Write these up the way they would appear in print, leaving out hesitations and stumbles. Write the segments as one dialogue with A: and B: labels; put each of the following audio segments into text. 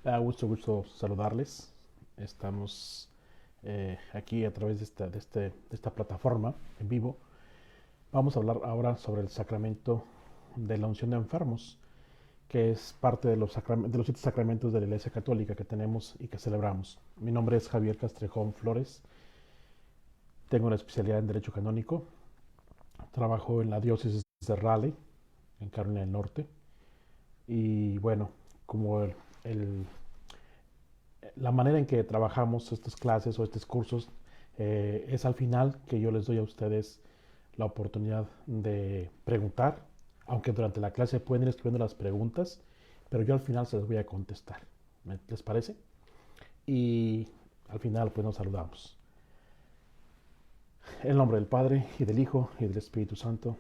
A: Gusto saludarles. Estamos aquí a través de esta plataforma en vivo. Vamos a hablar ahora sobre el sacramento de la unción de enfermos, que es parte de de los 7 sacramentos de la Iglesia Católica que tenemos y que celebramos. Mi nombre es Javier Castrejón Flores. Tengo una especialidad en Derecho Canónico. Trabajo en la diócesis de Raleigh, en Carolina del Norte. Y bueno, como el la manera en que trabajamos estas clases o estos cursos es al final que yo les doy a ustedes la oportunidad de preguntar, aunque durante la clase pueden ir escribiendo las preguntas, pero yo al final se las voy a contestar. ¿Les parece? Y al final pues nos saludamos. En el nombre del Padre y del Hijo y del Espíritu Santo.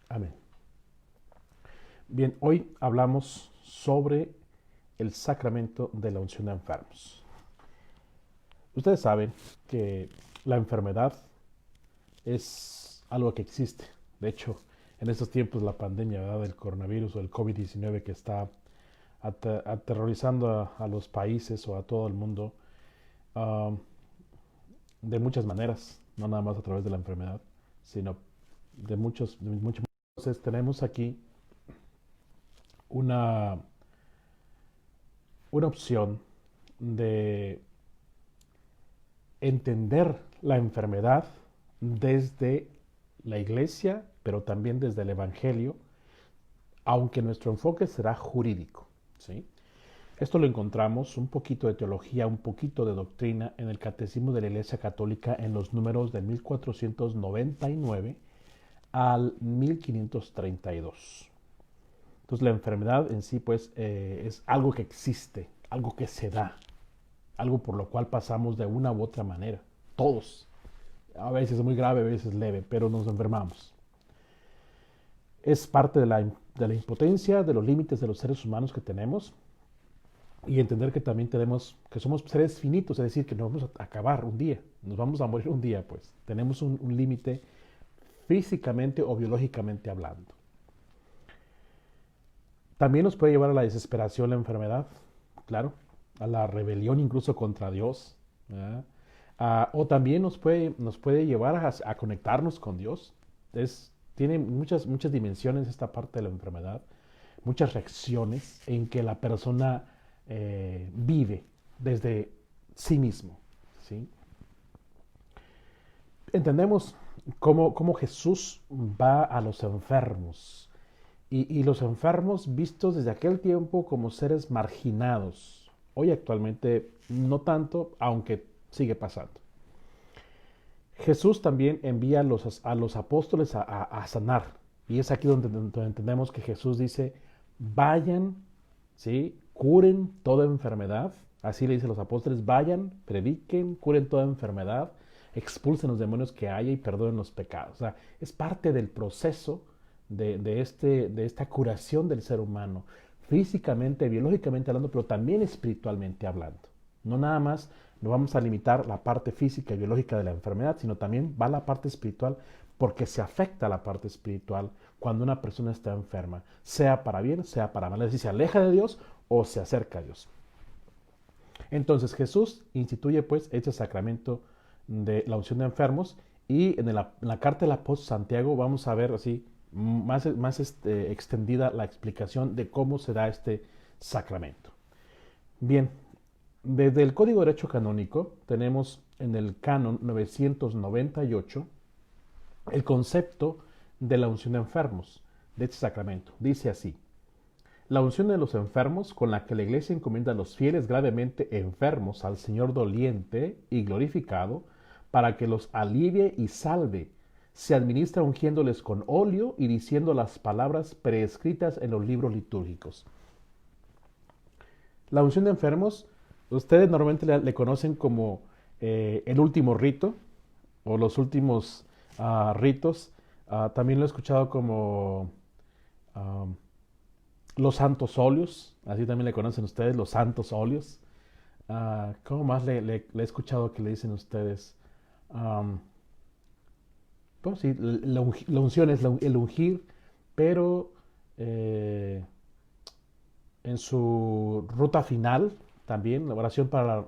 A: Amén. Bien, hoy hablamos sobre el sacramento de la unción de enfermos. Ustedes saben que la enfermedad es algo que existe. De hecho, en estos tiempos la pandemia, ¿verdad?, del coronavirus o el COVID-19 que está aterrorizando a los países o a todo el mundo uh, de muchas maneras, no nada más a través de la enfermedad, sino de muchos. Entonces tenemos aquí una, una opción de entender la enfermedad desde la iglesia, pero también desde el Evangelio, aunque nuestro enfoque será jurídico. ¿Sí? Esto lo encontramos un poquito de teología, un poquito de doctrina en el Catecismo de la Iglesia Católica en los números del 1499 al 1532. Entonces la enfermedad en sí pues es algo que existe, algo que se da, algo por lo cual pasamos de una u otra manera. Todos. A veces muy grave, a veces leve, pero nos enfermamos. Es parte de la impotencia, de los límites de los seres humanos que tenemos, y entender que también que somos seres finitos, es decir, que nos vamos a acabar un día, nos vamos a morir un día, pues. Tenemos un límite físicamente o biológicamente hablando. También nos puede llevar a la desesperación la enfermedad, claro, a la rebelión incluso contra Dios, ¿verdad? O también nos puede llevar a conectarnos con Dios. Tiene muchas dimensiones esta parte de la enfermedad, muchas reacciones en que la persona vive desde sí mismo. ¿Sí? Entendemos cómo Jesús va a los enfermos y los enfermos vistos desde aquel tiempo como seres marginados. Hoy actualmente no tanto, aunque sigue pasando. Jesús también envía a los apóstoles a sanar. Y es aquí donde entendemos que Jesús dice, vayan, ¿sí?, curen toda enfermedad. Así le dice a los apóstoles, vayan, prediquen, curen toda enfermedad, expulsen los demonios que haya y perdonen los pecados. O sea, es parte del proceso de esta curación del ser humano, físicamente, biológicamente hablando, pero también espiritualmente hablando. No nada más no vamos a limitar la parte física y biológica de la enfermedad, sino también va la parte espiritual, porque se afecta la parte espiritual cuando una persona está enferma, sea para bien, sea para mal, es decir, se aleja de Dios o se acerca a Dios. Entonces Jesús instituye pues este sacramento de la unción de enfermos, y en la carta del apóstol Santiago vamos a ver así más extendida la explicación de cómo se da este sacramento. Bien, desde el Código de Derecho Canónico tenemos en el canon 998 el concepto de la unción de enfermos, de este sacramento. Dice así: la unción de los enfermos, con la que la Iglesia encomienda a los fieles gravemente enfermos al Señor doliente y glorificado, para que los alivie y salve, se administra ungiéndoles con óleo y diciendo las palabras prescritas en los libros litúrgicos. La unción de enfermos, ustedes normalmente le conocen como el último rito o los últimos ritos. También lo he escuchado como uh, los santos óleos, así también le conocen ustedes, los santos óleos. ¿Cómo más le he escuchado que le dicen ustedes? Pues sí, la unción es el ungir, pero en su ruta final, también, la oración para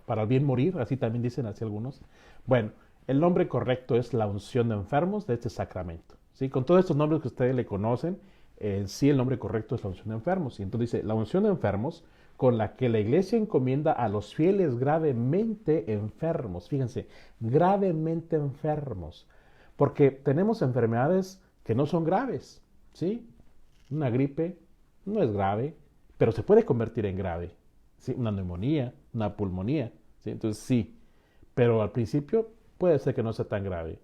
A: el bien morir, así también dicen así algunos. Bueno, el nombre correcto es la unción de enfermos de este sacramento. ¿Sí? Con todos estos nombres que ustedes le conocen, sí el nombre correcto es la unción de enfermos. Y entonces dice, la unción de enfermos con la que la iglesia encomienda a los fieles gravemente enfermos. Fíjense, gravemente enfermos. Porque tenemos enfermedades que no son graves, ¿sí? Una gripe no es grave, pero se puede convertir en grave, ¿sí? Una neumonía, una pulmonía, ¿sí? Entonces sí, pero al principio puede ser que no sea tan grave.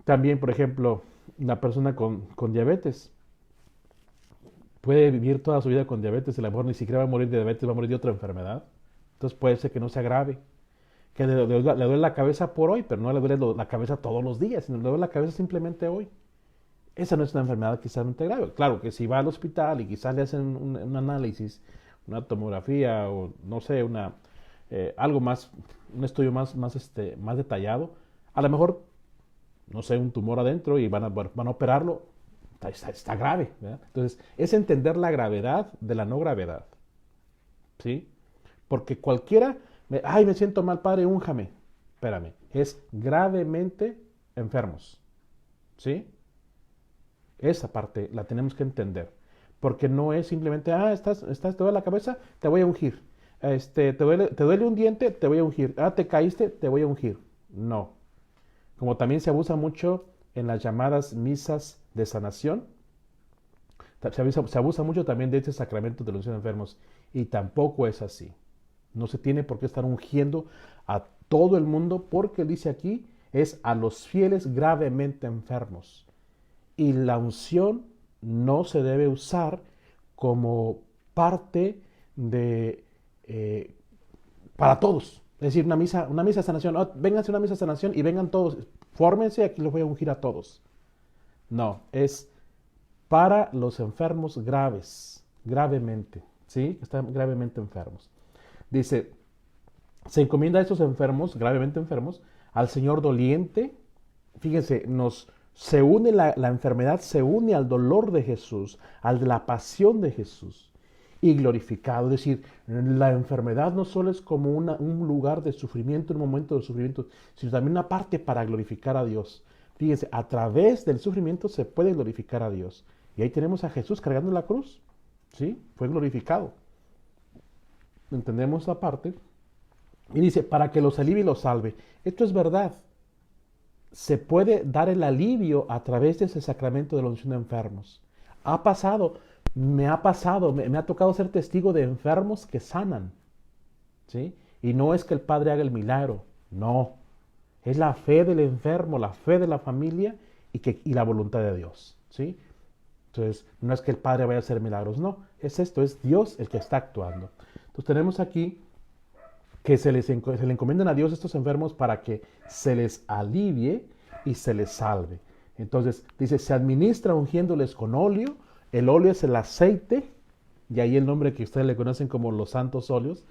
A: También, por ejemplo, una persona con diabetes puede vivir toda su vida con diabetes y a lo mejor ni siquiera va a morir de diabetes, va a morir de otra enfermedad. Entonces puede ser que no sea grave, que le duele la cabeza por hoy, pero no le duele la cabeza todos los días, sino le duele la cabeza simplemente hoy. Esa no es una enfermedad quizás muy grave. Claro que si va al hospital y quizás le hacen un análisis, una tomografía o no sé, algo más, un estudio más detallado, a lo mejor, no sé, un tumor adentro y van a operarlo, está grave, ¿verdad? Entonces, es entender la gravedad de la no gravedad, ¿sí? Porque cualquiera, ay, me siento mal, padre, únjame. Espérame, es gravemente enfermos, ¿sí? Esa parte la tenemos que entender. Porque no es simplemente, te duele la cabeza, te voy a ungir. Te duele un diente, te voy a ungir. Te caíste, te voy a ungir. No. Como también se abusa mucho en las llamadas misas de sanación, se abusa mucho también de este sacramento de la unción de enfermos. Y tampoco es así. No se tiene por qué estar ungiendo a todo el mundo, porque dice aquí, es a los fieles gravemente enfermos. Y la unción no se debe usar como parte de para todos. Es decir, una misa de sanación. Vénganse a una misa de sanación y vengan todos. Fórmense, aquí los voy a ungir a todos. No, es para los enfermos graves, gravemente, ¿sí? Que están gravemente enfermos. Dice, se encomienda a estos enfermos, gravemente enfermos, al Señor doliente. Fíjense, se une la enfermedad, se une al dolor de Jesús, al de la pasión de Jesús y glorificado. Es decir, la enfermedad no solo es como un lugar de sufrimiento, un momento de sufrimiento, sino también una parte para glorificar a Dios. Fíjense, a través del sufrimiento se puede glorificar a Dios. Y ahí tenemos a Jesús cargando la cruz, ¿sí? Fue glorificado. Entendemos esa parte. Y dice, para que los alivie y los salve. Esto es verdad. Se puede dar el alivio a través de ese sacramento de la unción de enfermos. Me ha tocado ser testigo de enfermos que sanan, ¿sí? Y no es que el Padre haga el milagro, no. Es la fe del enfermo, la fe de la familia y la voluntad de Dios, ¿sí? Entonces, no es que el Padre vaya a hacer milagros, no. Es Dios el que está actuando. Entonces tenemos aquí que se le encomiendan a Dios estos enfermos para que se les alivie y se les salve. Entonces, dice, se administra ungiéndoles con óleo. El óleo es el aceite, y ahí el nombre que ustedes le conocen como los santos óleos.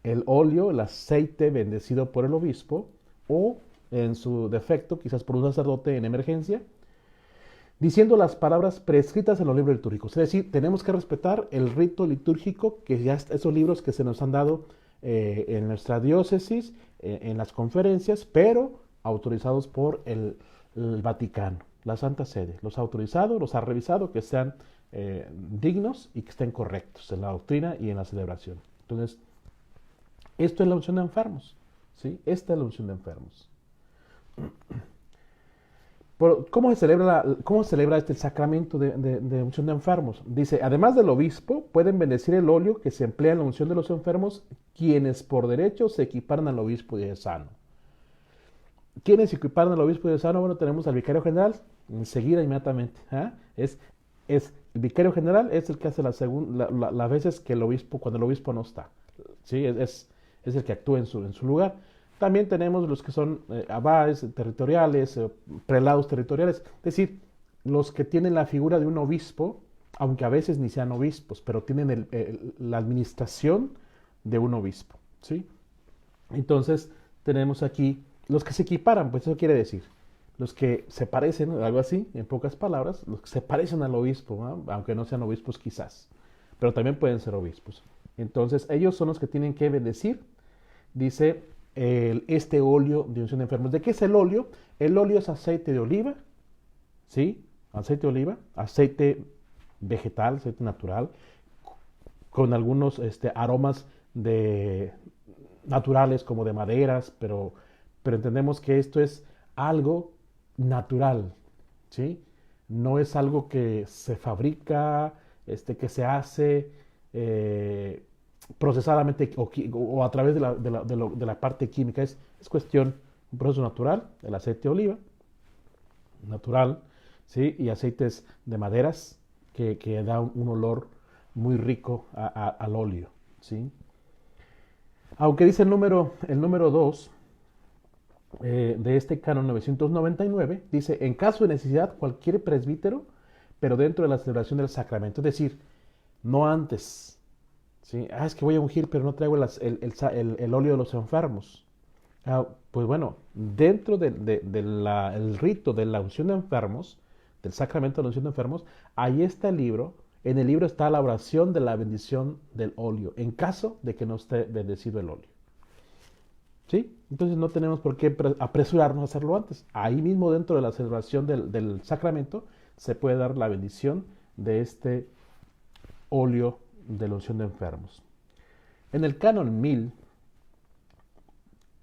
A: El óleo, el aceite bendecido por el obispo, o en su defecto, quizás por un sacerdote en emergencia, diciendo las palabras prescritas en los libros litúrgicos. Es decir, tenemos que respetar el rito litúrgico, que ya esos libros que se nos han dado en nuestra diócesis, en las conferencias, pero autorizados por el Vaticano, la Santa Sede. Los ha autorizado, los ha revisado, que sean dignos y que estén correctos en la doctrina y en la celebración. Entonces, esto es la unción de enfermos, ¿sí? Esta es la unción de enfermos. ¿Cómo se celebra este sacramento de unción de enfermos? Dice, además del obispo, pueden bendecir el óleo que se emplea en la unción de los enfermos, quienes por derecho se equiparan al obispo diocesano. ¿Quiénes se equiparan al obispo diocesano? Bueno, tenemos al vicario general, enseguida, inmediatamente. El vicario general es el que hace las veces que cuando el obispo no está. ¿Sí? Es el que actúa en su lugar. También tenemos los que son abades territoriales, prelados territoriales, es decir, los que tienen la figura de un obispo, aunque a veces ni sean obispos, pero tienen la administración de un obispo, ¿sí? Entonces, tenemos aquí los que se equiparan, pues eso quiere decir, los que se parecen, algo así, en pocas palabras, los que se parecen al obispo, ¿no? Aunque no sean obispos quizás, pero también pueden ser obispos. Entonces ellos son los que tienen que bendecir, dice, este óleo de unción de enfermos. ¿De qué es el óleo? El óleo es aceite de oliva, ¿sí? Aceite de oliva, aceite vegetal, aceite natural, con algunos aromas de, naturales como de maderas, pero entendemos que esto es algo natural, ¿sí? No es algo que se fabrica, que se hace eh, procesadamente o a través de la parte química. Es cuestión, un proceso natural, el aceite de oliva, natural, ¿sí? Y aceites de maderas que da un olor muy rico al óleo, ¿sí? Aunque dice el número 2 de este canon 999, dice, en caso de necesidad, cualquier presbítero, pero dentro de la celebración del sacramento, es decir, no antes, ¿sí? Es que voy a ungir, pero no traigo el óleo de los enfermos. Pues bueno, dentro del rito de la unción de enfermos, del sacramento de la unción de enfermos, ahí está el libro. En el libro está la oración de la bendición del óleo, en caso de que no esté bendecido el óleo. ¿Sí? Entonces no tenemos por qué apresurarnos a hacerlo antes. Ahí mismo dentro de la celebración del sacramento se puede dar la bendición de este óleo de la unción de enfermos. En el canon 1000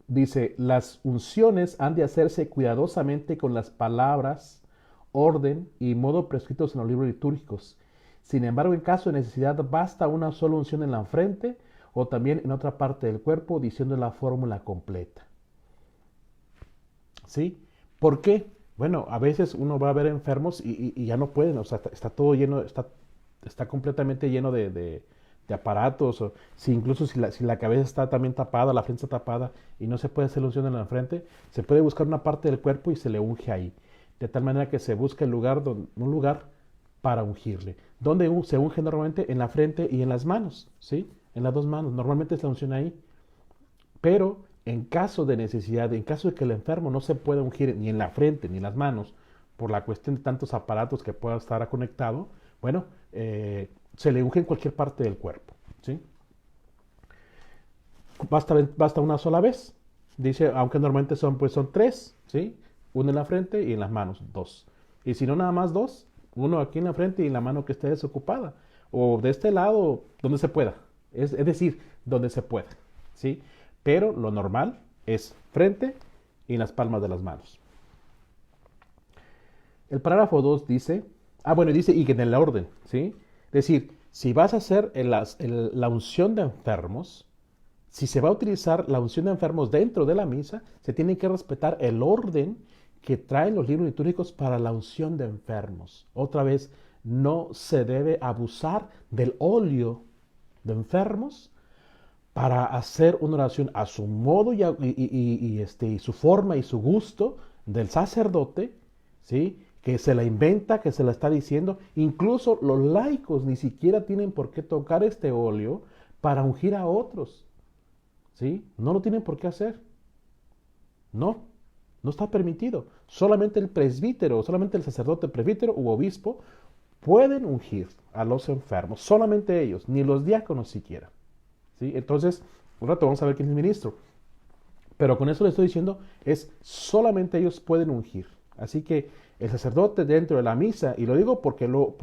A: dice, las unciones han de hacerse cuidadosamente con las palabras, orden y modo prescritos en los libros litúrgicos. Sin embargo, en caso de necesidad, basta una sola unción en la frente o también en otra parte del cuerpo, diciendo la fórmula completa. ¿Sí? ¿Por qué? Bueno, a veces uno va a ver enfermos y ya no pueden, o sea, está todo lleno, está completamente lleno de aparatos, o incluso si la cabeza está también tapada, la frente está tapada y no se puede hacer la unción en la frente, se puede buscar una parte del cuerpo y se le unge ahí. De tal manera que se busca un lugar para ungirle. ¿Dónde se unge normalmente? En la frente y en las manos, ¿sí? En las dos manos. Normalmente es la unción ahí. Pero en caso de necesidad, en caso de que el enfermo no se pueda ungir ni en la frente ni en las manos, por la cuestión de tantos aparatos que pueda estar conectado, bueno, se le unge en cualquier parte del cuerpo, ¿sí? Basta una sola vez. Dice, aunque normalmente son tres, ¿sí? Uno en la frente y en las manos, dos. Y si no, nada más dos, uno aquí en la frente y la mano que esté desocupada. O de este lado, donde se pueda. Es decir, donde se pueda, ¿sí? Pero lo normal es frente y en las palmas de las manos. El parágrafo 2 dice, dice, y que en el orden, ¿sí? Es decir, si vas a hacer la unción de enfermos, si se va a utilizar la unción de enfermos dentro de la misa, se tiene que respetar el orden que traen los libros litúrgicos para la unción de enfermos. Otra vez, no se debe abusar del óleo de enfermos para hacer una oración a su modo y su forma y su gusto del sacerdote, ¿sí? Que se la inventa, que se la está diciendo. Incluso los laicos ni siquiera tienen por qué tocar este óleo para ungir a otros, ¿sí? No lo tienen por qué hacer. No está permitido. Solamente el presbítero, solamente el sacerdote presbítero u obispo pueden ungir a los enfermos. Solamente ellos, ni los diáconos siquiera. ¿Sí? Entonces, un rato vamos a ver quién es el ministro. Pero con eso le estoy diciendo, es solamente ellos pueden ungir. Así que el sacerdote dentro de la misa, y lo digo porque lo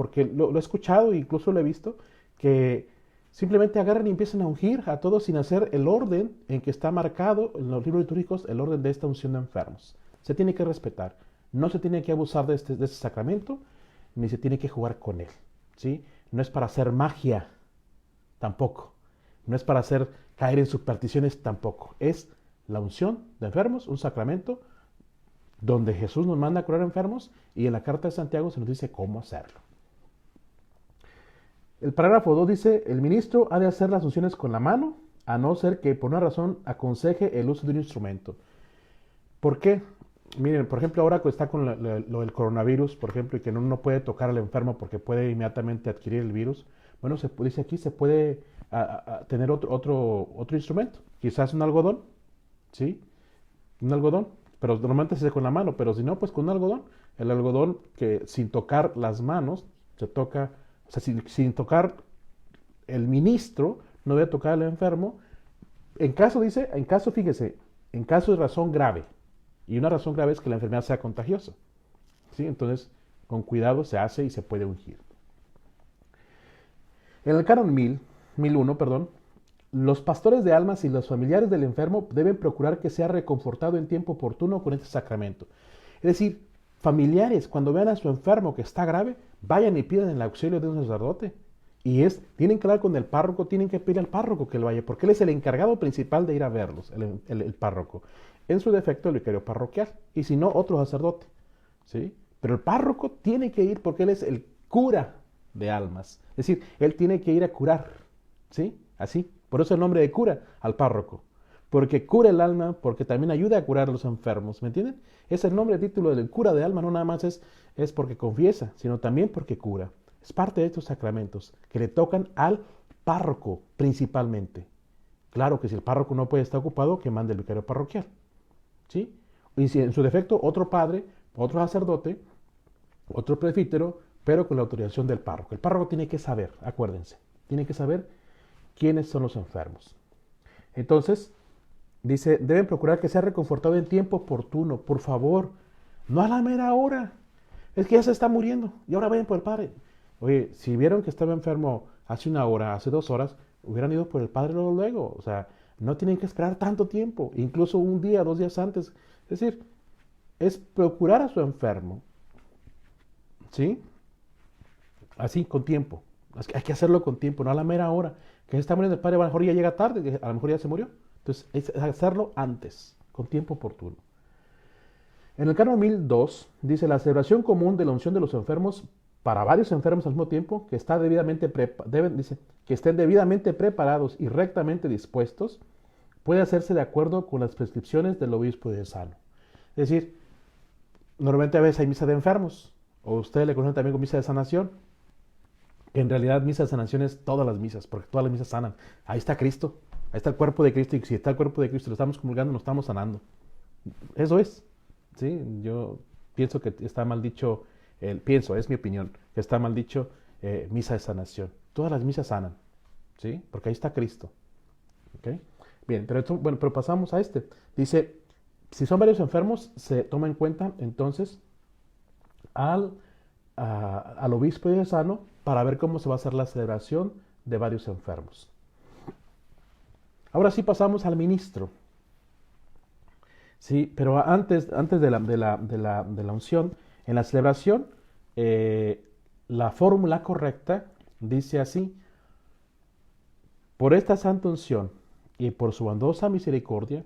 A: he escuchado e incluso lo he visto, que simplemente agarran y empiezan a ungir a todos sin hacer el orden en que está marcado en los libros litúrgicos, el orden de esta unción de enfermos. Se tiene que respetar. No se tiene que abusar de este sacramento, ni se tiene que jugar con él. ¿Sí? No es para hacer magia, tampoco. No es para hacer caer en supersticiones, tampoco. Es la unción de enfermos, un sacramento donde Jesús nos manda a curar enfermos y en la carta de Santiago se nos dice cómo hacerlo. El parágrafo 2 dice, el ministro ha de hacer las unciones con la mano, a no ser que por una razón aconseje el uso de un instrumento. ¿Por qué? Miren, por ejemplo, ahora que está con lo del coronavirus, por ejemplo, y que uno no puede tocar al enfermo porque puede inmediatamente adquirir el virus, bueno, dice aquí, se puede tener otro instrumento, quizás un algodón, ¿sí? Un algodón, pero normalmente se hace con la mano, pero si no, pues con un algodón. El algodón que sin tocar las manos, se toca, o sea, sin tocar el ministro, no debe tocar al enfermo. En caso, fíjese, en caso de razón grave. Y una razón grave es que la enfermedad sea contagiosa. ¿Sí? Entonces, con cuidado se hace y se puede ungir. En el canon 1001, los pastores de almas y los familiares del enfermo deben procurar que sea reconfortado en tiempo oportuno con este sacramento. Es decir, familiares, cuando vean a su enfermo que está grave, vayan y pidan el auxilio de un sacerdote. Tienen que hablar con el párroco, tienen que pedir al párroco que lo vaya, porque él es el encargado principal de ir a verlos, el párroco. En su defecto, el vicario parroquial, y si no, otro sacerdote. ¿Sí? Pero el párroco tiene que ir porque él es el cura de almas. Es decir, él tiene que ir a curar. ¿Sí? Así. Por eso el nombre de cura al párroco. Porque cura el alma, porque también ayuda a curar a los enfermos. ¿Me entienden? Es el nombre, el título del cura de alma, no nada más es porque confiesa, sino también porque cura. Es parte de estos sacramentos que le tocan al párroco principalmente. Claro que si el párroco no puede estar ocupado, que mande el vicario parroquial. ¿Sí? Y si en su defecto otro padre, otro sacerdote, otro presbítero, pero con la autorización del párroco. El párroco tiene que saber, acuérdense, tiene que saber quiénes son los enfermos. Entonces, dice, deben procurar que sea reconfortado en tiempo oportuno, por favor, no a la mera hora. Es que ya se está muriendo y ahora vayan por el padre. Oye, si vieron que estaba enfermo hace una hora, hace 2 horas, hubieran ido por el padre luego. O sea, no tienen que esperar tanto tiempo, incluso un día, 2 días antes. Es decir, es procurar a su enfermo, ¿sí? Así, con tiempo. Hay que hacerlo con tiempo, no a la mera hora. Que se está muriendo el padre, a lo mejor ya llega tarde, a lo mejor ya se murió. Entonces, es hacerlo antes, con tiempo oportuno. En el canon 1002 dice la celebración común de la unción de los enfermos para varios enfermos al mismo tiempo que estén debidamente preparados y rectamente dispuestos, puede hacerse de acuerdo con las prescripciones del obispo diocesano. Es decir, normalmente a veces hay misa de enfermos, o ustedes le conocen también con misa de sanación, que en realidad misa de sanación es todas las misas, porque todas las misas sanan. Ahí está Cristo, ahí está el cuerpo de Cristo, y si está el cuerpo de Cristo, lo estamos comulgando, nos estamos sanando. Eso es. ¿Sí? Yo pienso que está mal dicho, es mi opinión, que está mal dicho misa de sanación. Todas las misas sanan, ¿sí? Porque ahí está Cristo. ¿Okay? Bien, pero pasamos a este. Dice, si son varios enfermos, se toma en cuenta entonces al obispo diocesano para ver cómo se va a hacer la celebración de varios enfermos. Ahora sí pasamos al ministro. Sí, pero antes de la unción, en la celebración, la fórmula correcta dice así: por esta santa unción y por su bondadosa misericordia,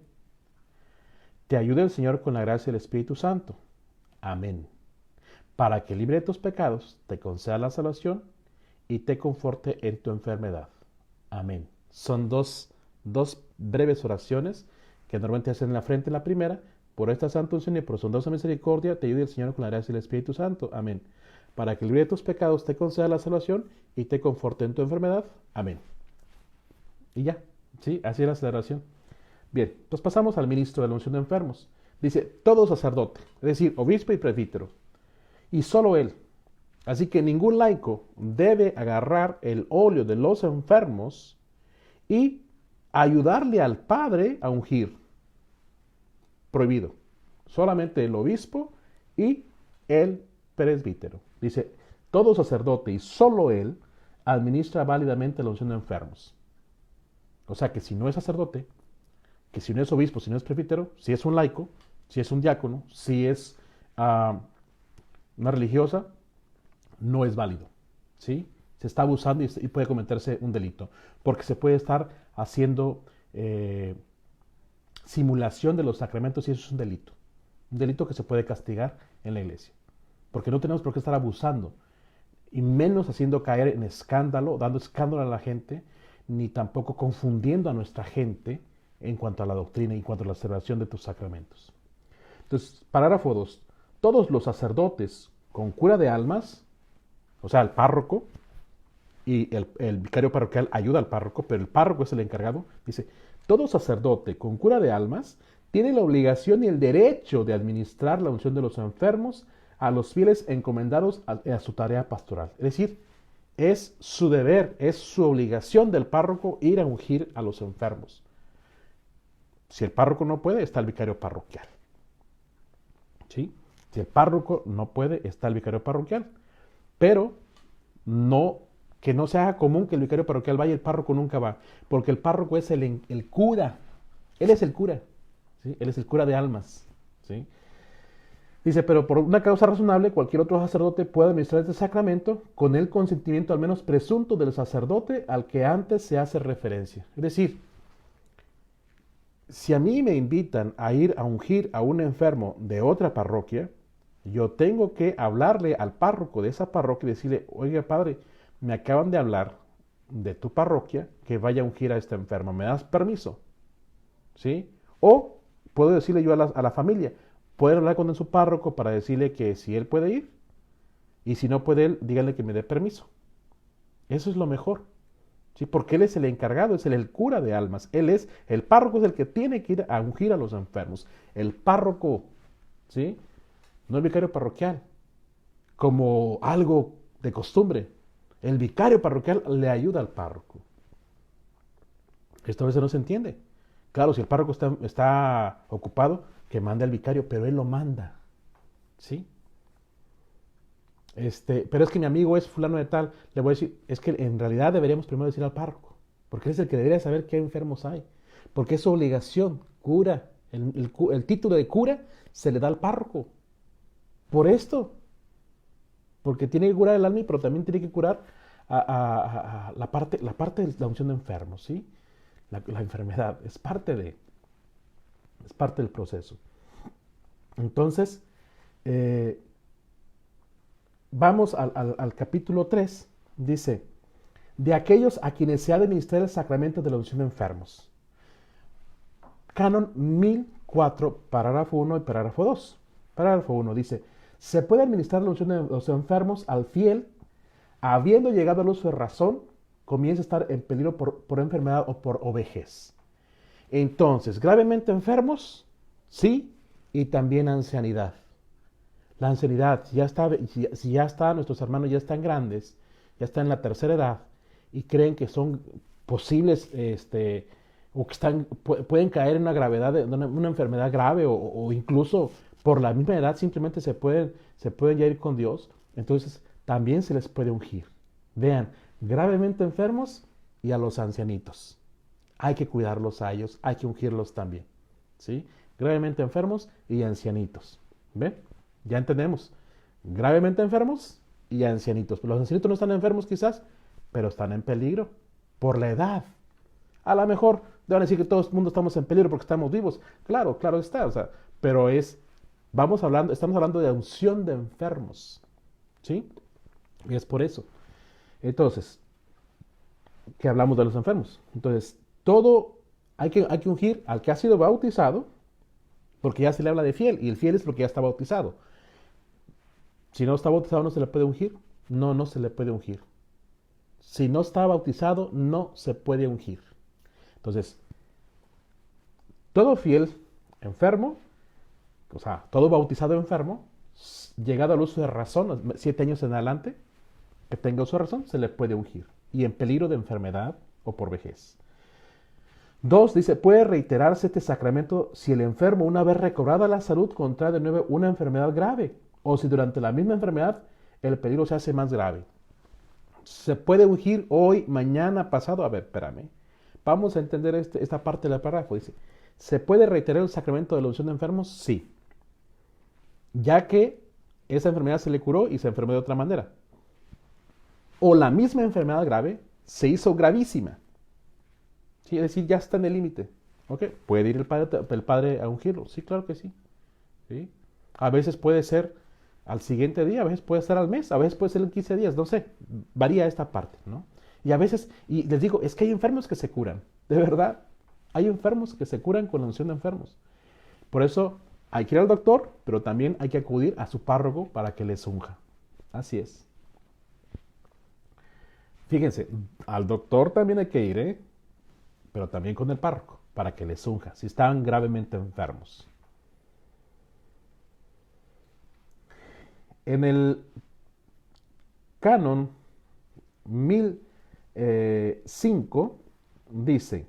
A: te ayude el Señor con la gracia del Espíritu Santo. Amén. Para que libre de tus pecados, te conceda la salvación y te conforte en tu enfermedad. Amén. Son dos breves oraciones que normalmente hacen en la frente la primera: por esta santa unción y por su bondadosa misericordia, te ayude el Señor con la gracia del Espíritu Santo. Amén. Para que libre de tus pecados, te conceda la salvación y te conforte en tu enfermedad. Amén. Y ya, ¿sí? Así es la celebración. Bien, pues pasamos al ministro de la unción de enfermos. Dice, todo sacerdote, es decir, obispo y presbítero, y solo él. Así que ningún laico debe agarrar el óleo de los enfermos y ayudarle al padre a ungir. Prohibido. Solamente el obispo y el presbítero. Dice, todo sacerdote y solo él administra válidamente la unción de enfermos. O sea que si no es sacerdote, que si no es obispo, si no es presbítero, si es un laico, si es un diácono, si es una religiosa, no es válido. ¿Sí? Se está abusando y puede cometerse un delito. Porque se puede estar haciendo simulación de los sacramentos y eso es un delito. Un delito que se puede castigar en la iglesia. Porque no tenemos por qué estar abusando. Y menos haciendo caer en escándalo, dando escándalo a la gente, ni tampoco confundiendo a nuestra gente en cuanto a la doctrina y en cuanto a la celebración de tus sacramentos. Entonces, parágrafo 2. Todos los sacerdotes con cura de almas, o sea, el párroco y el vicario parroquial ayuda al párroco, pero el párroco es el encargado, dice, todo sacerdote con cura de almas tiene la obligación y el derecho de administrar la unción de los enfermos a los fieles encomendados a su tarea pastoral. Es decir, Es su deber, es su obligación del párroco ir a ungir a los enfermos. Si el párroco no puede, está el vicario parroquial. ¿Sí? Si el párroco no puede, está el vicario parroquial. Pero no, que no se haga común que el vicario parroquial vaya y el párroco nunca va. Porque el párroco es el cura. Él es el cura. ¿Sí? Él es el cura de almas. ¿Sí? Dice, pero por una causa razonable, cualquier otro sacerdote puede administrar este sacramento con el consentimiento al menos presunto del sacerdote al que antes se hace referencia. Es decir, si a mí me invitan a ir a ungir a un enfermo de otra parroquia, yo tengo que hablarle al párroco de esa parroquia y decirle, oiga padre, me acaban de hablar de tu parroquia que vaya a ungir a este enfermo, ¿me das permiso? ¿Sí? O puedo decirle yo a la familia, pueden hablar con su párroco para decirle que si él puede ir, y si no puede él, díganle que me dé permiso. Eso es lo mejor. ¿Sí? Porque él es el encargado, es el cura de almas. El párroco es el que tiene que ir a ungir a los enfermos. El párroco, ¿sí? No el vicario parroquial, como algo de costumbre. El vicario parroquial le ayuda al párroco. Esto a veces no se entiende. Claro, si el párroco está ocupado, que mande al vicario, pero él lo manda. ¿Sí? Pero es que mi amigo es fulano de tal, le voy a decir, es que en realidad deberíamos primero decir al párroco, porque es el que debería saber qué enfermos hay, porque es su obligación, cura, el título de cura se le da al párroco, por esto, porque tiene que curar el alma, pero también tiene que curar a la parte de la unción de enfermos, ¿sí? La enfermedad, es parte del proceso. Entonces, eh, vamos al capítulo 3, dice, de aquellos a quienes se ha de administrar el sacramento de la unción de enfermos. Canon 1004, parágrafo 1 y parágrafo 2. Parágrafo 1 dice, se puede administrar la unción de los enfermos al fiel, habiendo llegado al uso de razón, comienza a estar en peligro por enfermedad o por vejez. Entonces, gravemente enfermos, sí, y también ancianidad. La ancianidad, si ya está, nuestros hermanos ya están grandes, ya están en la tercera edad y creen que son posibles, o que pueden caer en una gravedad, una enfermedad grave o incluso por la misma edad simplemente se pueden ya ir con Dios, entonces también se les puede ungir. Vean, gravemente enfermos y a los ancianitos. Hay que cuidarlos a ellos, hay que ungirlos también. ¿Sí? Gravemente enfermos y ancianitos. ¿Ven? Ya entendemos. Gravemente enfermos y ancianitos. Los ancianitos no están enfermos quizás, pero están en peligro por la edad. A lo mejor van a decir que todo el mundo estamos en peligro porque estamos vivos. Claro, claro está. O sea, pero estamos hablando de unción de enfermos. ¿Sí? Y es por eso. Entonces, que hablamos de los enfermos. Entonces, hay que ungir al que ha sido bautizado, porque ya se le habla de fiel, y el fiel es porque ya está bautizado. Si no está bautizado, no se le puede ungir. No, no se le puede ungir. Si no está bautizado, no se puede ungir. Entonces, todo fiel enfermo, o sea, todo bautizado enfermo, llegado al uso de razón, 7 años en adelante, que tenga uso de razón, se le puede ungir. Y en peligro de enfermedad o por vejez. 2, dice, puede reiterarse este sacramento si el enfermo, una vez recobrada la salud, contrae de nuevo una enfermedad grave, o si durante la misma enfermedad el peligro se hace más grave. Se puede ungir hoy, mañana, pasado. A ver, espérame. Vamos a entender esta parte del párrafo. Dice, ¿se puede reiterar el sacramento de la unción de enfermos? Sí. Ya que esa enfermedad se le curó y se enfermó de otra manera. O la misma enfermedad grave se hizo gravísima. Sí, es decir, ya está en el límite. ¿Ok? ¿Puede ir el padre a ungirlo? Sí, claro que sí. ¿Sí? A veces puede ser al siguiente día, a veces puede ser al mes, a veces puede ser en 15 días, no sé. Varía esta parte, ¿no? Y a veces, y les digo, es que hay enfermos que se curan. De verdad, hay enfermos que se curan con la unción de enfermos. Por eso hay que ir al doctor, pero también hay que acudir a su párroco para que les unja. Así es. Fíjense, al doctor también hay que ir, ¿eh? Pero también con el párroco, para que les unja, si están gravemente enfermos. En el canon 1005 dice,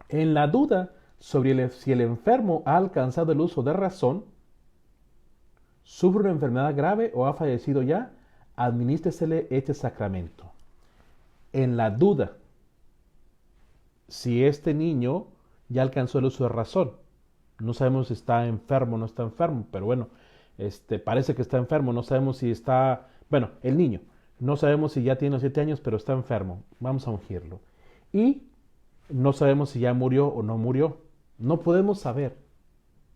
A: en la duda sobre si el enfermo ha alcanzado el uso de razón, sufre una enfermedad grave o ha fallecido ya, administresele este sacramento. En la duda, si este niño ya alcanzó el uso de razón, no sabemos si está enfermo o no está enfermo, pero bueno, parece que está enfermo, no sabemos si está, bueno, el niño, no sabemos si ya tiene los 7 años, pero está enfermo, vamos a ungirlo. Y no sabemos si ya murió o no murió, no podemos saber,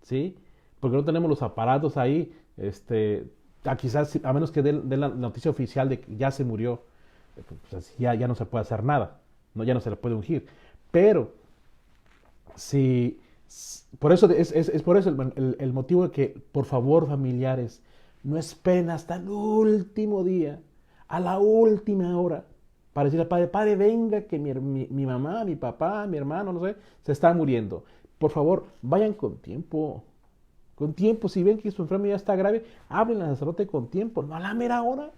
A: ¿sí? Porque no tenemos los aparatos ahí, quizás, a menos que dé la noticia oficial de que ya se murió, pues ya no se puede hacer nada, ¿no? Ya no se le puede ungir. Pero, si, por eso es por eso el motivo de que, por favor, familiares, no esperen hasta el último día, a la última hora, para decirle al padre, padre, venga, que mi mamá, mi papá, mi hermano, no sé, se está muriendo. Por favor, vayan con tiempo. Con tiempo, si ven que su enfermedad ya está grave, hablen al sacerdote con tiempo, no a la mera hora.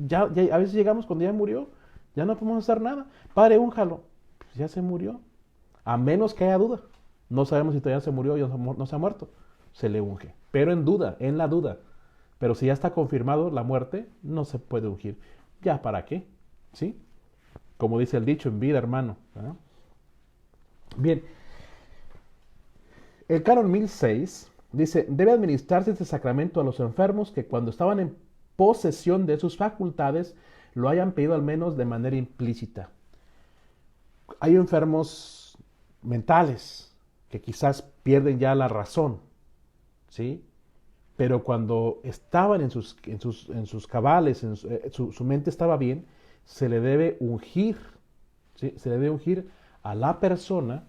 A: Ya a veces llegamos cuando ya murió, ya no podemos hacer nada. Padre, únjalo. Pues ya se murió. A menos que haya duda. No sabemos si todavía se murió o no se ha muerto. Se le unge. Pero en duda, en la duda. Pero si ya está confirmado la muerte, no se puede ungir. ¿Ya para qué? ¿Sí? Como dice el dicho, en vida, hermano. ¿Verdad? Bien. El canon 1006 dice, debe administrarse este sacramento a los enfermos que cuando estaban en posesión de sus facultades lo hayan pedido al menos de manera implícita. Hay enfermos mentales que quizás pierden ya la razón, ¿sí? Pero cuando estaban en sus cabales, su mente estaba bien, se le debe ungir, ¿sí? Se le debe ungir a la persona.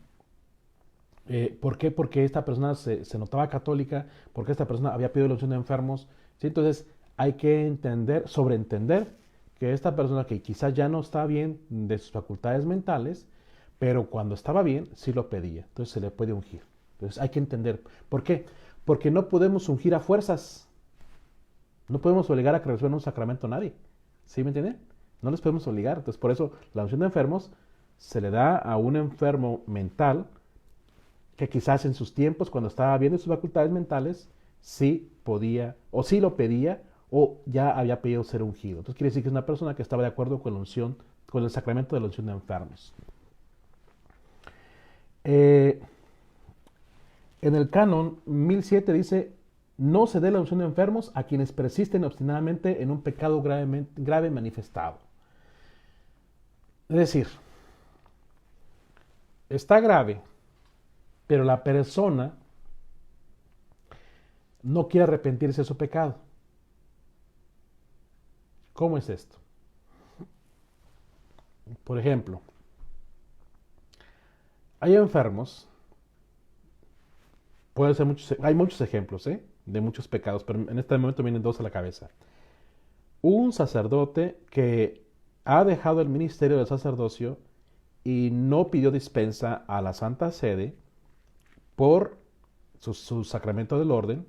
A: ¿Por qué? Porque esta persona se notaba católica, porque esta persona había pedido la unción de enfermos, ¿sí? Entonces hay que sobreentender que esta persona que quizás ya no está bien de sus facultades mentales, pero cuando estaba bien sí lo pedía, entonces se le puede ungir. Entonces hay que entender. ¿Por qué? Porque no podemos ungir a fuerzas, no podemos obligar a que reciban un sacramento a nadie, ¿sí me entienden? No les podemos obligar, entonces por eso la unción de enfermos se le da a un enfermo mental que quizás en sus tiempos, cuando estaba bien de sus facultades mentales, sí podía, o sí lo pedía, o ya había pedido ser ungido. Entonces quiere decir que es una persona que estaba de acuerdo con la unción, con el sacramento de la unción de enfermos. En el canon 1007 dice, no se dé la unción de enfermos a quienes persisten obstinadamente en un pecado grave manifestado. Es decir, está grave, pero la persona no quiere arrepentirse de su pecado. ¿Cómo es esto? Por ejemplo, hay enfermos, hay muchos ejemplos de muchos pecados, pero en este momento vienen dos a la cabeza. Un sacerdote que ha dejado el ministerio del sacerdocio y no pidió dispensa a la Santa Sede por su sacramento del orden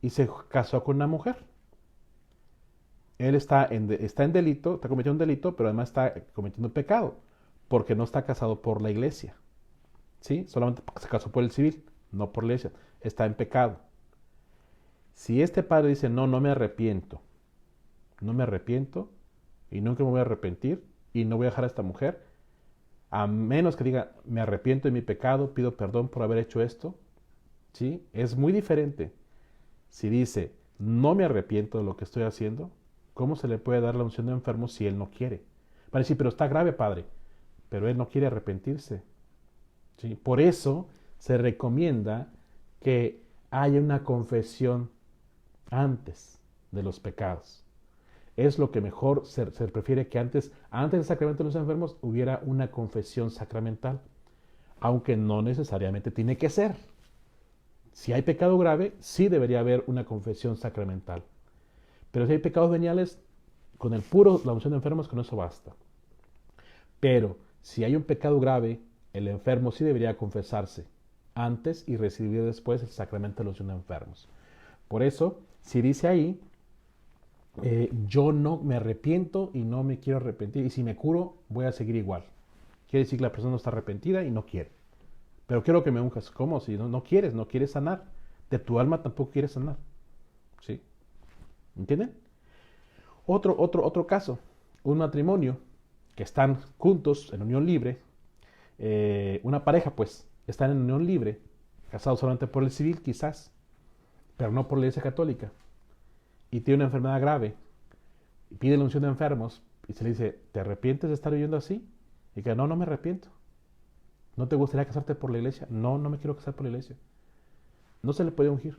A: y se casó con una mujer. Él está en delito, está cometiendo un delito, pero además está cometiendo un pecado, porque no está casado por la iglesia. ¿Sí? Solamente se casó por el civil, no por la iglesia. Está en pecado. Si este padre dice, no me arrepiento, y nunca me voy a arrepentir, y no voy a dejar a esta mujer, a menos que diga, me arrepiento de mi pecado, pido perdón por haber hecho esto, ¿sí? Es muy diferente. Si dice, no me arrepiento de lo que estoy haciendo, ¿cómo se le puede dar la unción de enfermo si él no quiere? Para decir, pero está grave, padre, pero él no quiere arrepentirse. ¿Sí? Por eso se recomienda que haya una confesión antes de los pecados. Es lo que mejor se prefiere que antes del sacramento de los enfermos hubiera una confesión sacramental, aunque no necesariamente tiene que ser. Si hay pecado grave, sí debería haber una confesión sacramental. Pero si hay pecados veniales, con el puro la unción de enfermos, con eso basta. Pero si hay un pecado grave, el enfermo sí debería confesarse antes y recibir después el sacramento de la unción de enfermos. Por eso, si dice ahí, yo no me arrepiento y no me quiero arrepentir, y si me curo voy a seguir igual. Quiere decir que la persona no está arrepentida y no quiere. Pero quiero que me unjas. ¿Cómo? Si no quieres, no quieres sanar. De tu alma tampoco quieres sanar. ¿Sí? ¿Entienden? Otro caso. Un matrimonio que están juntos en unión libre. Una pareja, pues, están en unión libre. Casados solamente por el civil, quizás. Pero no por la iglesia católica. Y tiene una enfermedad grave. Y pide la unción de enfermos. Y se le dice, ¿te arrepientes de estar viviendo así? Y que no me arrepiento. ¿No te gustaría casarte por la iglesia? No me quiero casar por la iglesia. No se le puede ungir.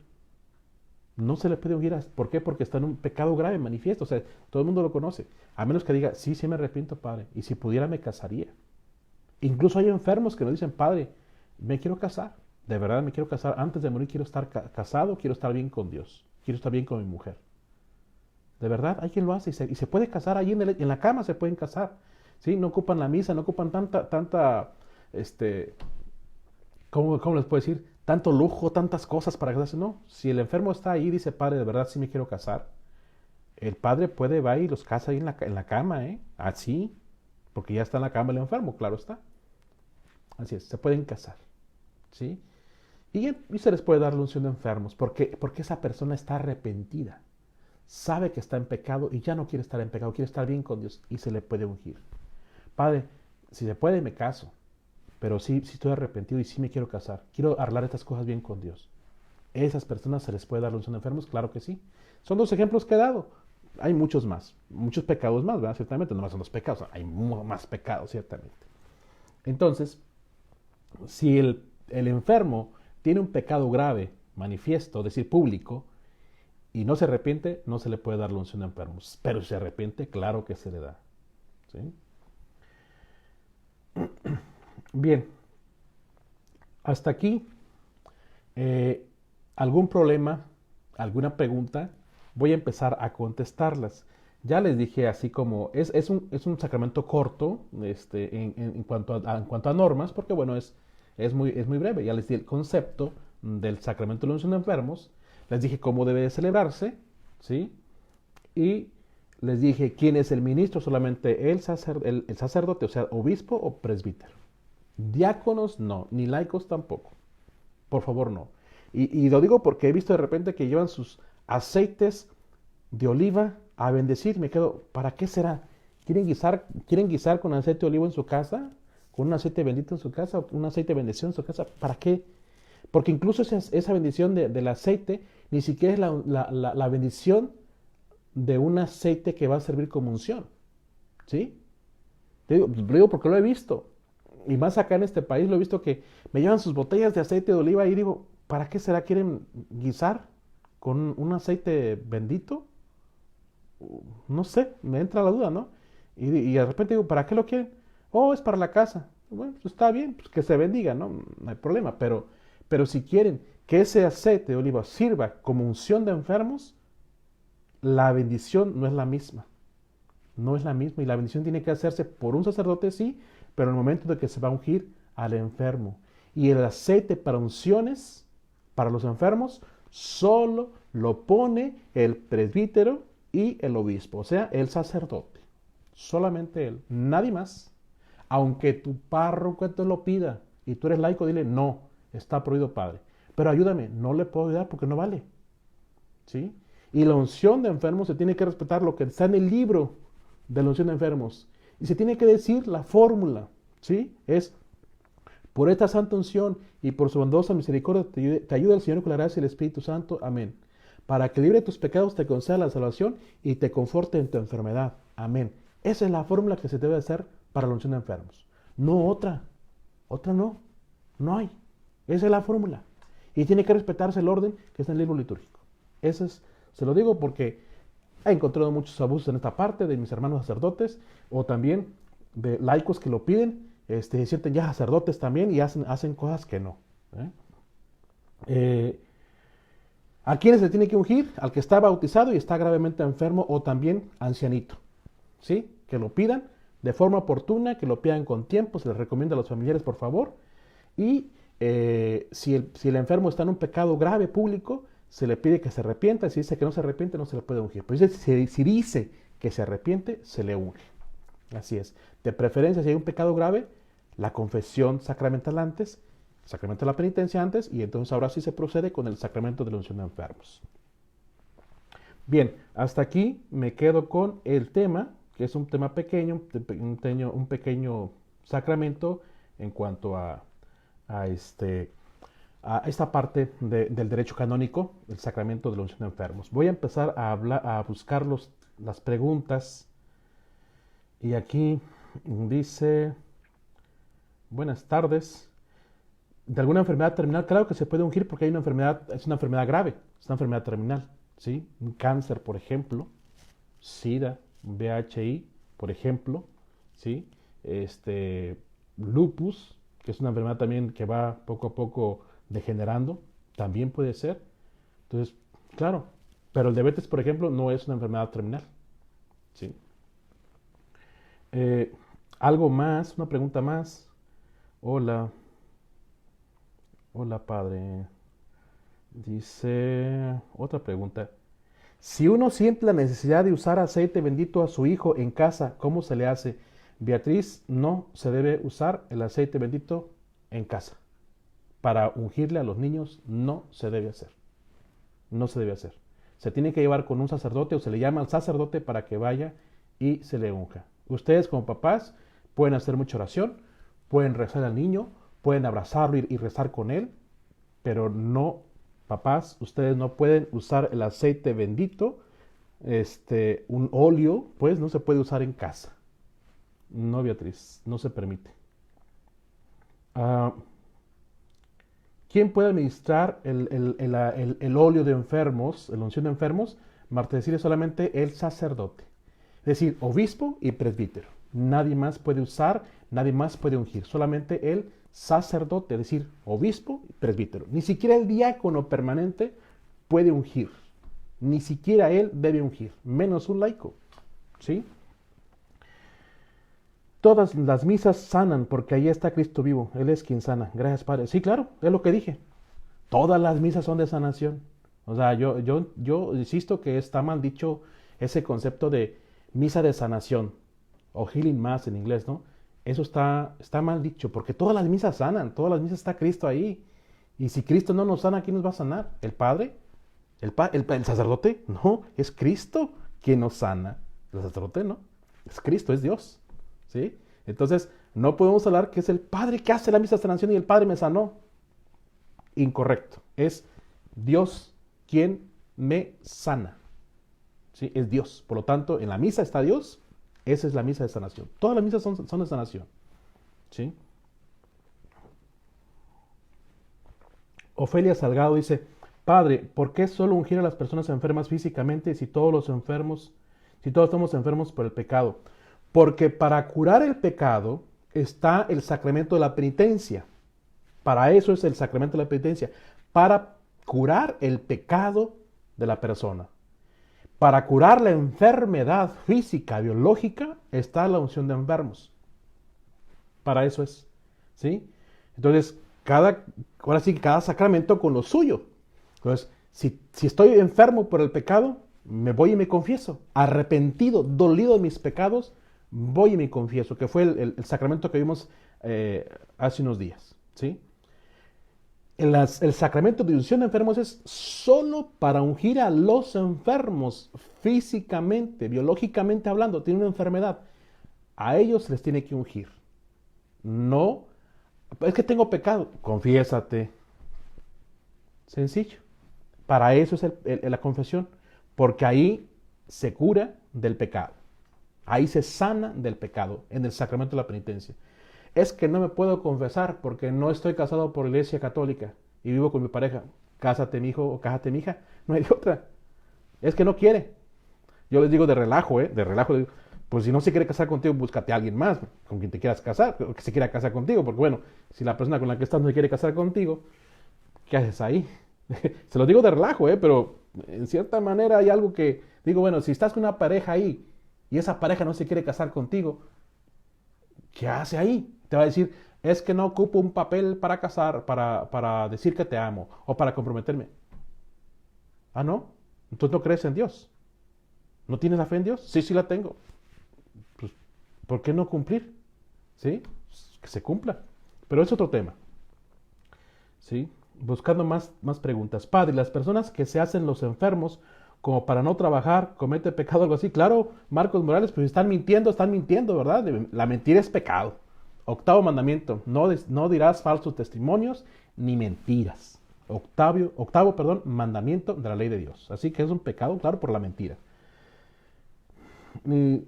A: No se le puede ungir. ¿Por qué? Porque está en un pecado grave, manifiesto. O sea, todo el mundo lo conoce. A menos que diga, sí me arrepiento, padre. Y si pudiera, me casaría. Incluso hay enfermos que nos dicen, padre, me quiero casar. De verdad me quiero casar. Antes de morir quiero estar casado, quiero estar bien con Dios. Quiero estar bien con mi mujer. De verdad, hay quien lo hace. Y se puede casar ahí en la cama, se pueden casar. ¿Sí? No ocupan la misa, no ocupan tanta ¿cómo les puedo decir? Tanto lujo, tantas cosas para casarse. No, si el enfermo está ahí y dice, padre, de verdad sí me quiero casar, el padre va y los casa ahí en la cama, así, porque ya está en la cama el enfermo, claro está. Así es, se pueden casar, ¿sí? Y se les puede dar la unción de enfermos, porque esa persona está arrepentida, sabe que está en pecado y ya no quiere estar en pecado, quiere estar bien con Dios y se le puede ungir. Padre, si se puede me caso, pero sí estoy arrepentido y sí me quiero casar. Quiero arreglar estas cosas bien con Dios. ¿Esas personas se les puede dar la unción de enfermos? Claro que sí. Son dos ejemplos que he dado. Hay muchos más, muchos pecados más, ¿verdad? Ciertamente, no más son los pecados, hay más pecados, ciertamente. Entonces, si el enfermo tiene un pecado grave, manifiesto, es decir, público, y no se arrepiente, no se le puede dar la unción de enfermos. Pero si se arrepiente, claro que se le da. ¿Sí? Bien, hasta aquí, algún problema, alguna pregunta, voy a empezar a contestarlas. Ya les dije, así como es un sacramento corto en cuanto a normas, porque bueno, es muy breve. Ya les di el concepto del sacramento de la unción de enfermos, les dije cómo debe de celebrarse, ¿sí? Y les dije quién es el ministro, solamente el sacerdote, o sea, obispo o presbítero. Diáconos no, ni laicos tampoco. Por favor, no. Y lo digo porque he visto de repente que llevan sus aceites de oliva a bendecir. Me quedo, ¿para qué será? ¿Quieren guisar con aceite de oliva en su casa? ¿Con un aceite bendito en su casa? ¿Un aceite de bendición en su casa? ¿Para qué? Porque incluso esa bendición del aceite ni siquiera es la bendición de un aceite que va a servir como unción. ¿Sí? Lo digo porque lo he visto. Y más acá en este país lo he visto que me llevan sus botellas de aceite de oliva y digo, ¿para qué será? ¿Quieren guisar con un aceite bendito? No sé, me entra la duda, ¿no? Y de repente digo, ¿para qué lo quieren? Oh, es para la casa. Bueno, pues está bien, pues que se bendiga, ¿no? No hay problema, pero si quieren que ese aceite de oliva sirva como unción de enfermos, la bendición no es la misma. No es la misma y la bendición tiene que hacerse por un sacerdote, sí, pero en el momento de que se va a ungir al enfermo. Y el aceite para unciones, para los enfermos, solo lo pone el presbítero y el obispo, o sea, el sacerdote. Solamente él, nadie más. Aunque tu párroco te lo pida y tú eres laico, dile, no, está prohibido, padre. Pero ayúdame, no le puedo ayudar porque no vale. ¿Sí? Y la unción de enfermos se tiene que respetar lo que está en el libro de la unción de enfermos. Y se tiene que decir la fórmula, ¿sí? Es, por esta santa unción y por su bondadosa misericordia te ayuda el Señor con la gracia y el Espíritu Santo. Amén. Para que libre de tus pecados te conceda la salvación y te conforte en tu enfermedad. Amén. Esa es la fórmula que se debe hacer para la unción de enfermos. No otra. Otra no. No hay. Esa es la fórmula. Y tiene que respetarse el orden que está en el libro litúrgico. Se lo digo porque he encontrado muchos abusos en esta parte de mis hermanos sacerdotes o también de laicos que lo piden, se sienten ya sacerdotes también y hacen cosas que no. ¿A quiénes se tiene que ungir? Al que está bautizado y está gravemente enfermo o también ancianito. ¿Sí? Que lo pidan de forma oportuna, que lo pidan con tiempo, se les recomienda a los familiares, por favor. Y si el enfermo está en un pecado grave público, se le pide que se arrepienta. Si dice que no se arrepiente, no se le puede ungir. Pero si dice que se arrepiente, se le unge. Así es. De preferencia, si hay un pecado grave, la confesión sacramental antes, el sacramento de la penitencia antes, y entonces ahora sí se procede con el sacramento de la unción de enfermos. Bien, hasta aquí me quedo con el tema, que es un tema pequeño, un pequeño sacramento en cuanto a esta parte del derecho canónico, el sacramento de la unción de enfermos. Voy a empezar a buscar las preguntas. Y aquí dice, buenas tardes. ¿De alguna enfermedad terminal? Claro que se puede ungir porque hay una enfermedad, es una enfermedad grave, es una enfermedad terminal, ¿sí? Un cáncer, por ejemplo, SIDA, VHI, por ejemplo, ¿sí? Lupus, que es una enfermedad también que va poco a poco degenerando, también puede ser. Entonces, claro, pero el diabetes, por ejemplo, no es una enfermedad terminal, ¿sí? Algo más, una pregunta más. Hola, hola padre. Dice otra pregunta. Si uno siente la necesidad de usar aceite bendito a su hijo en casa, ¿cómo se le hace? Beatriz, no se debe usar el aceite bendito en casa. Para ungirle a los niños no se debe hacer. No se debe hacer. Se tiene que llevar con un sacerdote o se le llama al sacerdote para que vaya y se le unja. Ustedes como papás pueden hacer mucha oración, pueden rezar al niño, pueden abrazarlo y rezar con él, pero no, papás, ustedes no pueden usar el aceite bendito, un óleo, pues no se puede usar en casa. No, Beatriz, no se permite. ¿Quién puede administrar el óleo de enfermos, la unción de enfermos? Marta decirle solamente el sacerdote. Es decir, obispo y presbítero. Nadie más puede usar, nadie más puede ungir. Solamente el sacerdote, es decir, obispo y presbítero. Ni siquiera el diácono permanente puede ungir. Ni siquiera él debe ungir, menos un laico. ¿Sí? Todas las misas sanan porque ahí está Cristo vivo. Él es quien sana. Gracias, Padre. Sí, claro, es lo que dije. Todas las misas son de sanación. O sea, yo insisto que está mal dicho ese concepto de misa de sanación o healing mass en inglés, ¿no? Eso está mal dicho porque todas las misas sanan. Todas las misas está Cristo ahí. Y si Cristo no nos sana, ¿quién nos va a sanar? ¿El Padre? ¿El sacerdote? No, es Cristo quien nos sana. El sacerdote no. Es Cristo, es Dios. ¿Sí? Entonces, no podemos hablar que es el Padre que hace la misa de sanación y el Padre me sanó. Incorrecto. Es Dios quien me sana. ¿Sí? Es Dios. Por lo tanto, en la misa está Dios. Esa es la misa de sanación. Todas las misas son de sanación. ¿Sí? Ofelia Salgado dice, Padre, ¿por qué solo ungir a las personas enfermas físicamente si todos estamos enfermos por el pecado? Porque para curar el pecado está el sacramento de la penitencia. Para eso es el sacramento de la penitencia. Para curar el pecado de la persona. Para curar la enfermedad física, biológica, está la unción de enfermos. Para eso es. ¿Sí? Entonces, ahora sí, cada sacramento con lo suyo. Entonces, si estoy enfermo por el pecado, me voy y me confieso. Arrepentido, dolido de mis pecados, voy y me confieso, que fue el sacramento que vimos hace unos días. ¿Sí? El sacramento de unción de enfermos es solo para ungir a los enfermos físicamente, biológicamente hablando, tienen una enfermedad. A ellos les tiene que ungir. No, es que tengo pecado, confiésate. Sencillo. Para eso es la confesión, porque ahí se cura del pecado. Ahí se sana del pecado, en el sacramento de la penitencia. Es que no me puedo confesar porque no estoy casado por la Iglesia Católica y vivo con mi pareja. Cásate, mi hijo, o cásate, mi hija. No hay de otra. Es que no quiere. Yo les digo de relajo, de relajo. Pues si no se quiere casar contigo, búscate a alguien más con quien te quieras casar, o que se quiera casar contigo. Porque bueno, si la persona con la que estás no se quiere casar contigo, ¿qué haces ahí? Se lo digo de relajo, pero en cierta manera hay algo que digo, bueno, si estás con una pareja ahí y esa pareja no se quiere casar contigo, ¿qué hace ahí? Te va a decir, es que no ocupo un papel para casar, para decir que te amo o para comprometerme. Ah, no. Entonces no crees en Dios. ¿No tienes la fe en Dios? Sí, sí la tengo. Pues, ¿por qué no cumplir? ¿Sí? Que se cumpla. Pero es otro tema. ¿Sí? Buscando más preguntas. Padre, las personas que se hacen los enfermos como para no trabajar, comete pecado, algo así. Claro, Marcos Morales, pues están mintiendo, ¿verdad? La mentira es pecado. Octavo mandamiento, no dirás falsos testimonios ni mentiras. Octavo, mandamiento de la ley de Dios. Así que es un pecado, claro, por la mentira. Y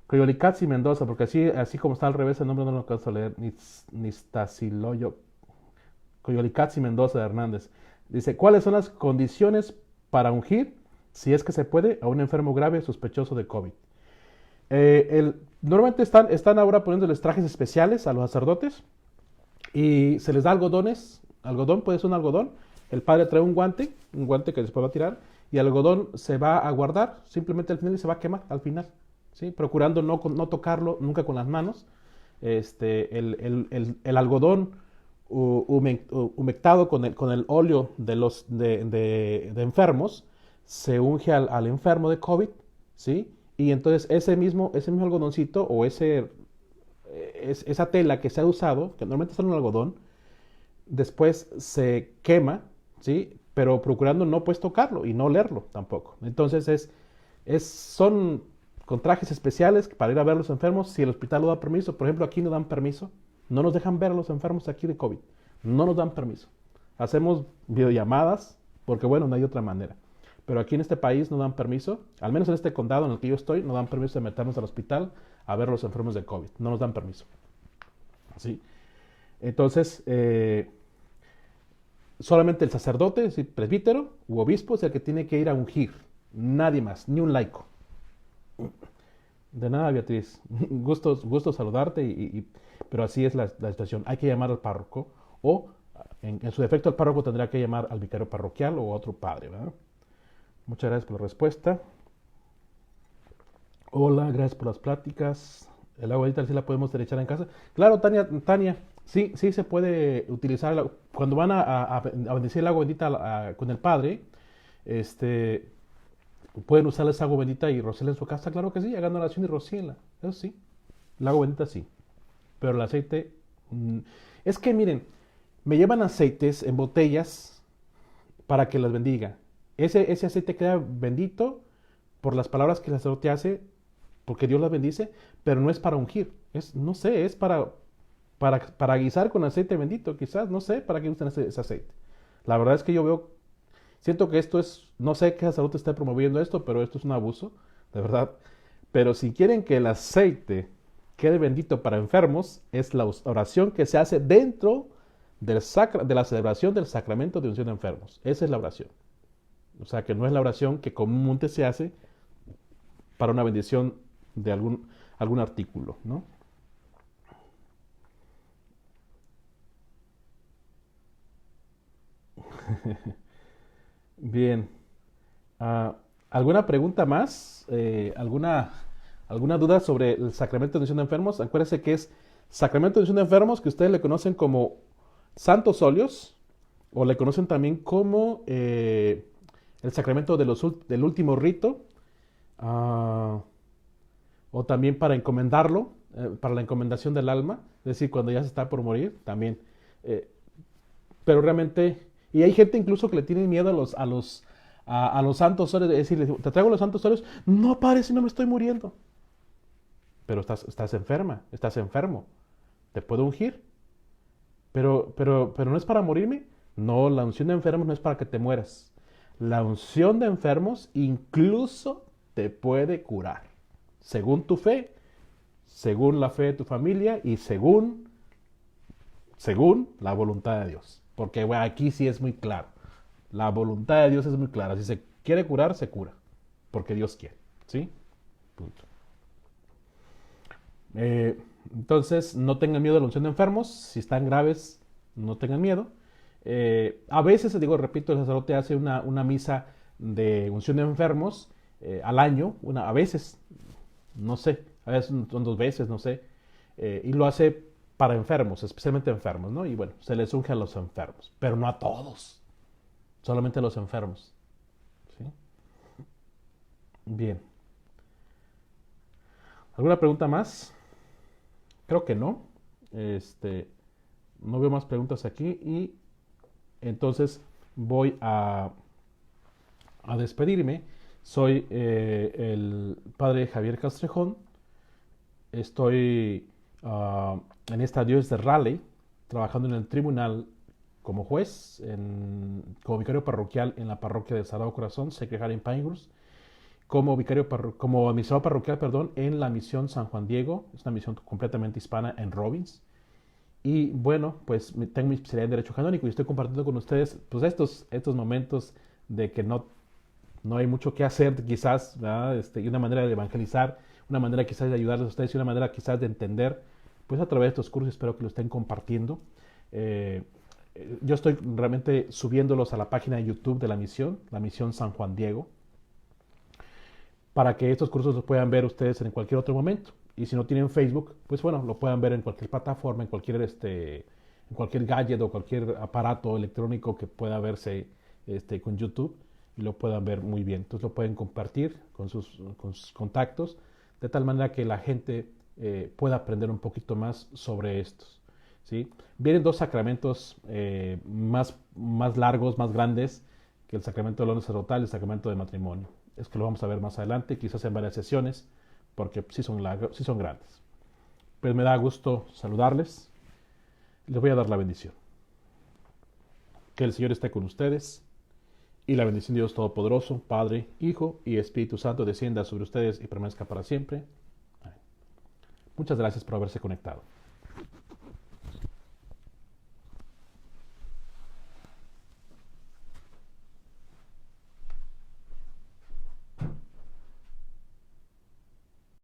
A: Coyolicatzi Mendoza, porque así como está al revés, el nombre no lo alcanzo a leer. Nistasiloyo. Coyolicatzi Mendoza de Hernández. Dice, ¿cuáles son las condiciones para ungir, si es que se puede, a un enfermo grave sospechoso de COVID? Normalmente están ahora poniéndoles trajes especiales a los sacerdotes y se les da algodones. Algodón, puede ser un algodón. El padre trae un guante que después va a tirar, y el algodón se va a guardar simplemente al final y se va a quemar al final, ¿sí? Procurando no tocarlo nunca con las manos. El algodón humectado con el óleo de enfermos se unge al enfermo de COVID, ¿sí? Y entonces ese mismo algodoncito o esa tela que se ha usado, que normalmente es un algodón, después se quema, ¿sí? Pero procurando no pues tocarlo y no olerlo tampoco. Entonces son con trajes especiales para ir a ver a los enfermos si el hospital lo da permiso. Por ejemplo, aquí no dan permiso. No nos dejan ver a los enfermos aquí de COVID. No nos dan permiso. Hacemos videollamadas porque, bueno, no hay otra manera. Pero aquí en este país no dan permiso, al menos en este condado en el que yo estoy, no dan permiso de meternos al hospital a ver a los enfermos de COVID. No nos dan permiso. ¿Sí? Entonces, solamente el sacerdote, ¿sí? Presbítero u obispo es el que tiene que ir a ungir. Nadie más, ni un laico. De nada, Beatriz. Gusto saludarte, pero así es la situación. Hay que llamar al párroco o, en su defecto, el párroco tendrá que llamar al vicario parroquial o a otro padre, ¿verdad? Muchas gracias por la respuesta. Hola, gracias por las pláticas. El agua ahorita sí la podemos derechar en casa. Claro, Tania, sí se puede utilizar. Cuando van a bendecir el agua bendita con el padre, este, pueden usar esa agua bendita y rociarla en su casa. Claro que sí, hagan oración y rocíenla. Eso sí, el agua bendita sí. Pero el aceite, es que miren, me llevan aceites en botellas para que las bendiga. Ese aceite queda bendito por las palabras que el sacerdote hace, porque Dios las bendice, pero no es para ungir. No sé, es para guisar con aceite bendito, quizás, no sé para qué usan ese aceite. La verdad es que siento que esto no sé qué sacerdote está promoviendo esto, pero esto es un abuso, de verdad. Pero si quieren que el aceite quede bendito para enfermos, es la oración que se hace dentro de la celebración del sacramento de unción de enfermos. Esa es la oración. O sea, que no es la oración que comúnmente se hace para una bendición de algún artículo, ¿no? Bien. Ah, ¿alguna pregunta más? ¿Alguna duda sobre el sacramento de unción de enfermos? Acuérdense que es sacramento de unción de enfermos, que ustedes le conocen como santos óleos, o le conocen también como el sacramento del último rito, ah, o también para encomendarlo, para la encomendación del alma, es decir, cuando ya se está por morir, también. Eh, pero realmente, y hay gente incluso que le tiene miedo a los santos óleos, es decir, te traigo los santos óleos, no pares si no me estoy muriendo. Pero estás enferma, estás enfermo, te puedo ungir, pero no es para morirme. No, la unción de enfermos no es para que te mueras. La unción de enfermos incluso te puede curar, según tu fe, según la fe de tu familia y según la voluntad de Dios. Porque bueno, aquí sí es muy claro. La voluntad de Dios es muy clara. Si se quiere curar, se cura. Porque Dios quiere. ¿Sí? Punto. Entonces, no tengan miedo a la unción de enfermos. Si están graves, no tengan miedo. A veces, repito, el sacerdote hace una misa de unción de enfermos al año. A veces, no sé, a veces son 2 veces, no sé. Y lo hace para enfermos, especialmente enfermos, ¿no? Y bueno, se les unge a los enfermos, pero no a todos. solamente los enfermos. ¿Sí? Bien. ¿Alguna pregunta más? Creo que no. No veo más preguntas aquí y entonces voy a despedirme. Soy el padre Javier Castrejón. Estoy en esta diócesis de Raleigh, trabajando en el tribunal como juez, como vicario parroquial en la parroquia del Sagrado Corazón, Sacred Heart en Pinehurst, como administrador parroquial, perdón, en la misión San Juan Diego, es una misión completamente hispana en Robbins. Y bueno, pues tengo mi especialidad en Derecho Canónico y estoy compartiendo con ustedes pues estos momentos de que no hay mucho que hacer quizás, ¿verdad? Y una manera de evangelizar, una manera quizás de ayudarles a ustedes y una manera quizás de entender, pues a través de estos cursos espero que lo estén compartiendo. Eh, yo estoy realmente subiéndolos a la página de YouTube de la misión San Juan Diego, para que estos cursos los puedan ver ustedes en cualquier otro momento. Y si no tienen Facebook, pues bueno, lo puedan ver en cualquier plataforma, en cualquier gadget o cualquier aparato electrónico que pueda verse con YouTube y lo puedan ver muy bien. Entonces lo pueden compartir con sus contactos de tal manera que la gente pueda aprender un poquito más sobre estos. ¿Sí? Vienen dos sacramentos más largos, más grandes que el sacramento del orden sacerdotal y el sacramento del matrimonio. Es que lo vamos a ver más adelante, quizás en varias sesiones, porque sí son grandes. Pues me da gusto saludarles. Les voy a dar la bendición. Que el Señor esté con ustedes y la bendición de Dios Todopoderoso, Padre, Hijo y Espíritu Santo descienda sobre ustedes y permanezca para siempre. Muchas gracias por haberse conectado.